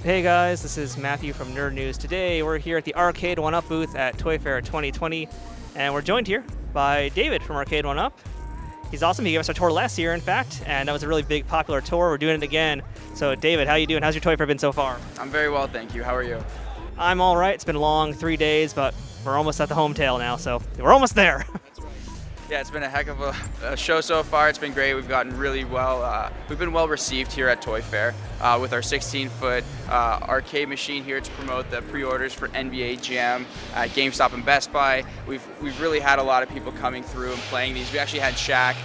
Hey guys, this is Matthew from Nerd News. Today we're here at the Arcade1Up booth at Toy Fair 2020, and we're joined here by David from Arcade1Up. He's awesome. He gave us a tour last year, in fact, and that was a really big, popular tour. We're doing it again. So David, how you doing? How's your Toy Fair been so far? I'm very well, thank you. How are you? I'm all right. It's been long, 3 days, but we're almost at the home tail now, so we're almost there. Yeah, it's been a heck of a show so far. It's been great. We've gotten really well. We've been well received here at Toy Fair with our 16-foot arcade machine here to promote the pre-orders for NBA Jam at GameStop and Best Buy. We've really had a lot of people coming through and playing these. We actually had Shaq.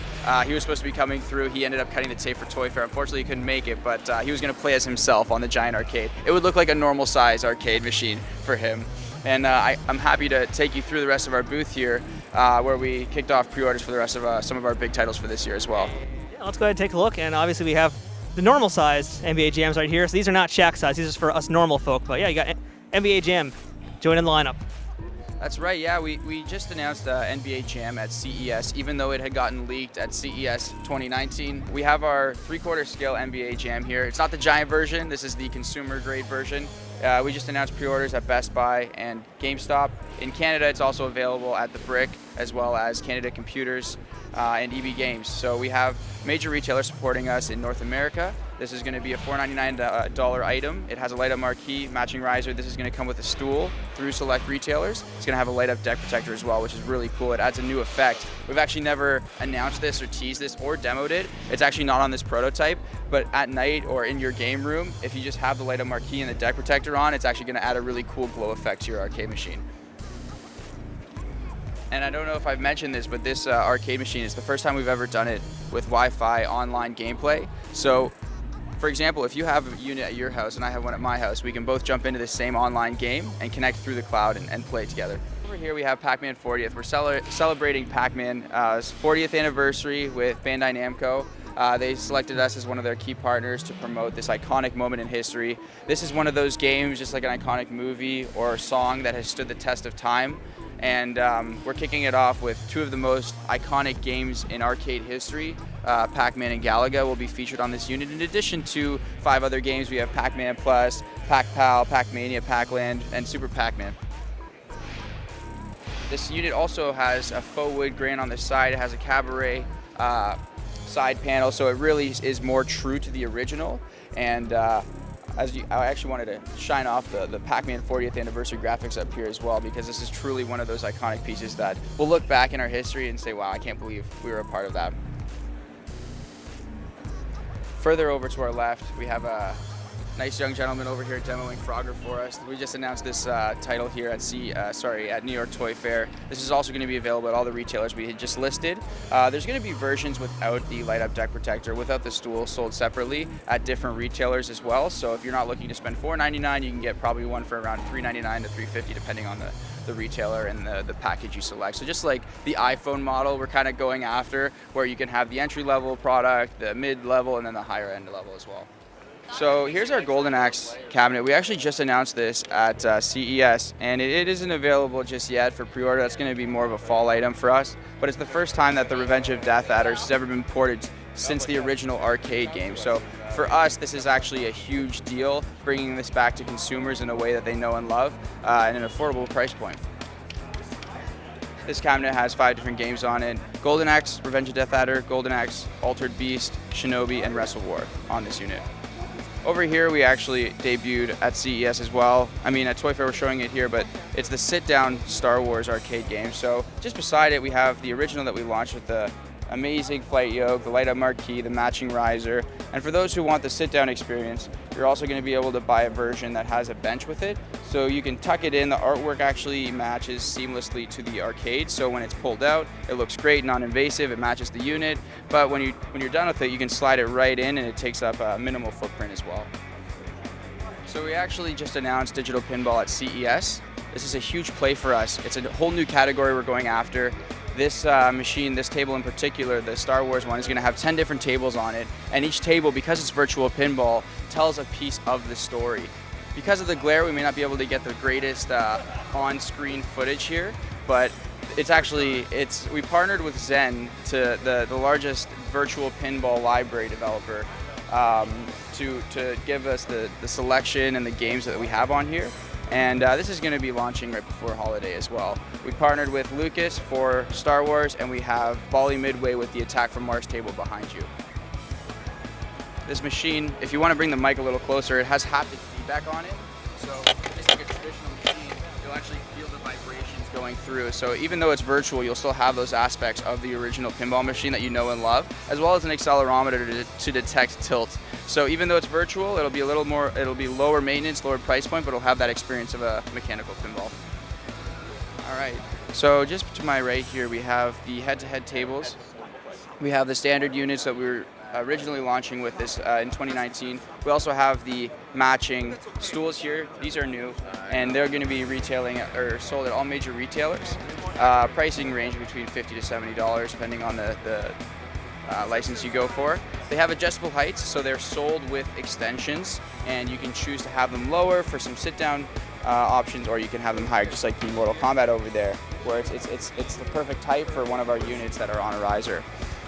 He was supposed to be coming through. He ended up cutting the tape for Toy Fair. Unfortunately, he couldn't make it, but he was going to play as himself on the giant arcade. It would look like a normal size arcade machine for him. And I'm happy to take you through the rest of our booth here, where we kicked off pre-orders for the rest of some of our big titles for this year as well. Yeah, let's go ahead and take a look. And obviously we have the normal sized NBA Jams right here. So these are not Shaq size. These are for us normal folk. But yeah, you got NBA Jam joining the lineup. That's right, yeah, we just announced NBA Jam at CES, even though it had gotten leaked at CES 2019. We have our 3/4 scale NBA Jam here. It's not the giant version, this is the consumer grade version. We just announced pre-orders at Best Buy and GameStop. In Canada, it's also available at The Brick, as well as Canada Computers and EB Games. So we have major retailers supporting us in North America. This is going to be a $499 item. It has a light-up marquee, matching riser. This is going to come with a stool through select retailers. It's going to have a light-up deck protector as well, which is really cool. It adds a new effect. We've actually never announced this or teased this or demoed it. It's actually not on this prototype, but at night or in your game room, if you just have the light-up marquee and the deck protector on, it's actually going to add a really cool glow effect to your arcade machine. And I don't know if I've mentioned this, but this arcade machine is the first time we've ever done it with Wi-Fi online gameplay. So, for example, if you have a unit at your house and I have one at my house, we can both jump into the same online game and connect through the cloud and play together. Over here we have PacMan Fortieth. We're celebrating PacMan's 40th anniversary with Bandai Namco. They selected us as one of their key partners to promote this iconic moment in history. This is one of those games, just like an iconic movie or song, that has stood the test of time. And we're kicking it off with two of the most iconic games in arcade history. Pac-Man and Galaga will be featured on this unit. In addition to 5 other games, we have Pac-Man Plus, Pac-Pal, Pac-Mania, Pac-Land, and Super Pac-Man. This unit also has a faux wood grain on the side. It has a cabaret side panel, so it really is more true to the original. And I actually wanted to shine off the PacMan 40th anniversary graphics up here as well, because this is truly one of those iconic pieces that we'll look back in our history and say, wow, I can't believe we were a part of that. Further over to our left, we have a nice young gentleman over here demoing Frogger for us. We just announced this title here at New York Toy Fair. This is also going to be available at all the retailers we had just listed. There's going to be versions without the light-up deck protector, without the stool, sold separately at different retailers as well. So if you're not looking to spend $4.99, you can get probably one for around $3.99 to $3.50, depending on the retailer and the package you select. So just like the iPhone model, we're kind of going after where you can have the entry-level product, the mid-level, and then the higher-end level as well. So here's our Golden Axe cabinet. We actually just announced this at CES, and it isn't available just yet for pre-order. That's going to be more of a fall item for us, but it's the first time that the Revenge of Death Adders has ever been ported since the original arcade game. So for us, this is actually a huge deal, bringing this back to consumers in a way that they know and love at an affordable price point. This cabinet has 5 different games on it: Golden Axe, Revenge of Death Adder, Golden Axe, Altered Beast, Shinobi, and Wrestle War on this unit. Over here, we actually debuted at CES as well. I mean, at Toy Fair we're showing it here, but it's the sit-down Star Wars arcade game. So just beside it, we have the original that we launched with the amazing flight yoke, the light-up marquee, the matching riser. And for those who want the sit-down experience, you're also going to be able to buy a version that has a bench with it. So you can tuck it in. The artwork actually matches seamlessly to the arcade. So when it's pulled out, it looks great, non-invasive, it matches the unit. But when you're done with it, you can slide it right in, and it takes up a minimal footprint as well. So we actually just announced digital pinball at CES. This is a huge play for us. It's a whole new category we're going after. This machine, this table in particular, the Star Wars one, is going to have 10 different tables on it, and each table, because it's virtual pinball, tells a piece of the story. Because of the glare, we may not be able to get the greatest on-screen footage here, but we partnered with Zen, to the largest virtual pinball library developer to give us the selection and the games that we have on here. And this is going to be launching right before holiday as well. We partnered with Lucas for Star Wars, and we have Bally Midway with the Attack from Mars table behind you. This machine, if you want to bring the mic a little closer, it has haptic feedback on it. So just like a traditional machine, you'll actually feel the vibrations going through. So even though it's virtual, you'll still have those aspects of the original pinball machine that you know and love, as well as an accelerometer to detect tilt. So even though it's virtual, it'll be lower maintenance, lower price point, but it'll have that experience of a mechanical pinball. All right, so just to my right here, we have the head-to-head tables. We have the standard units that we were originally launching with this in 2019. We also have the matching stools here. These are new, and they're going to be retailing or sold at all major retailers. Pricing range between $50 to $70, depending on the license you go for. They have adjustable heights, so they're sold with extensions, and you can choose to have them lower for some sit-down options, or you can have them higher, just like the Mortal Kombat over there, where it's the perfect height for one of our units that are on a riser.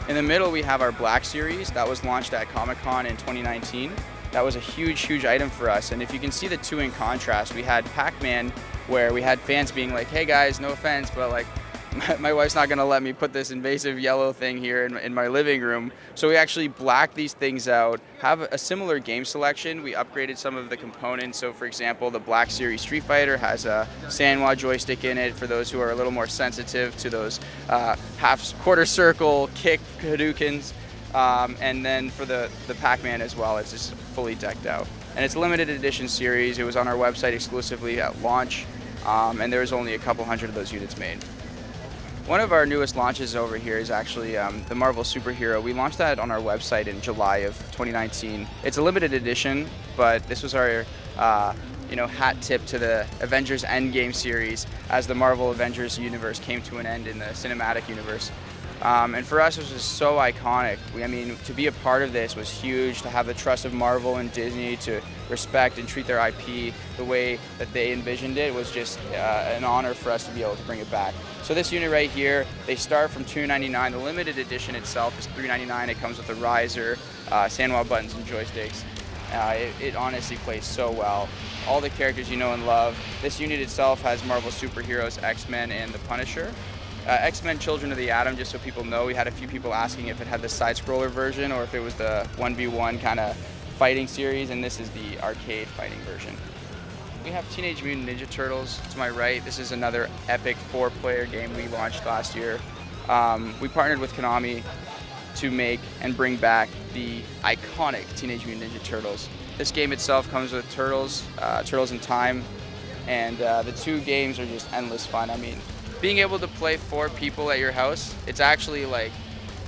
In the middle, we have our Black Series that was launched at Comic-Con in 2019. That was a huge item for us, and if you can see the two in contrast, we had Pac-Man, where we had fans being like, hey guys, no offense, but like, my wife's not going to let me put this invasive yellow thing here in my living room. So we actually blacked these things out, have a similar game selection. We upgraded some of the components. So for example, the Black Series Street Fighter has a Sanwa joystick in it for those who are a little more sensitive to those quarter circle kick Hadoukens. And then for the Pac-Man as well, it's just fully decked out. And it's a limited edition series. It was on our website exclusively at launch, and there was only a couple hundred of those units made. One of our newest launches over here is actually the Marvel Superhero. We launched that on our website in July of 2019. It's a limited edition, but this was our hat tip to the Avengers Endgame series as the Marvel Avengers universe came to an end in the cinematic universe. And for us, it was just so iconic. To be a part of this was huge, to have the trust of Marvel and Disney to respect and treat their IP the way that they envisioned it was just an honor for us to be able to bring it back. So this unit right here, they start from $299. The limited edition itself is $399. It comes with a riser, Sanwa buttons and joysticks. It honestly plays so well. All the characters you know and love. This unit itself has Marvel Superheroes, X-Men, and the Punisher. X-Men Children of the Atom, just so people know, we had a few people asking if it had the side-scroller version or if it was the 1v1 kind of fighting series, and this is the arcade fighting version. We have Teenage Mutant Ninja Turtles to my right. This is another epic 4-player game we launched last year. We partnered with Konami to make and bring back the iconic Teenage Mutant Ninja Turtles. This game itself comes with Turtles, Turtles in Time, and the two games are just endless fun. Being able to play 4 people at your house, it's actually like,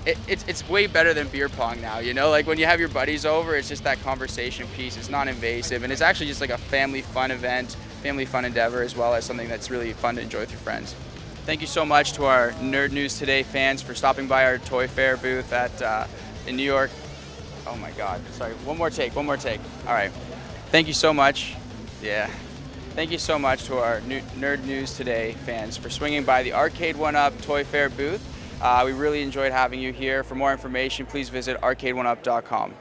it's way better than beer pong now, Like when you have your buddies over, it's just that conversation piece. It's non-invasive, and it's actually just like a family fun event, family fun endeavor, as well as something that's really fun to enjoy with your friends. Thank you so much to our Nerd News Today fans for stopping by our Toy Fair booth in New York. Oh my God, sorry, one more take. All right, thank you so much. Yeah. Thank you so much to our Nerd News Today fans for swinging by the Arcade1Up Toy Fair booth. We really enjoyed having you here. For more information, please visit arcade1up.com.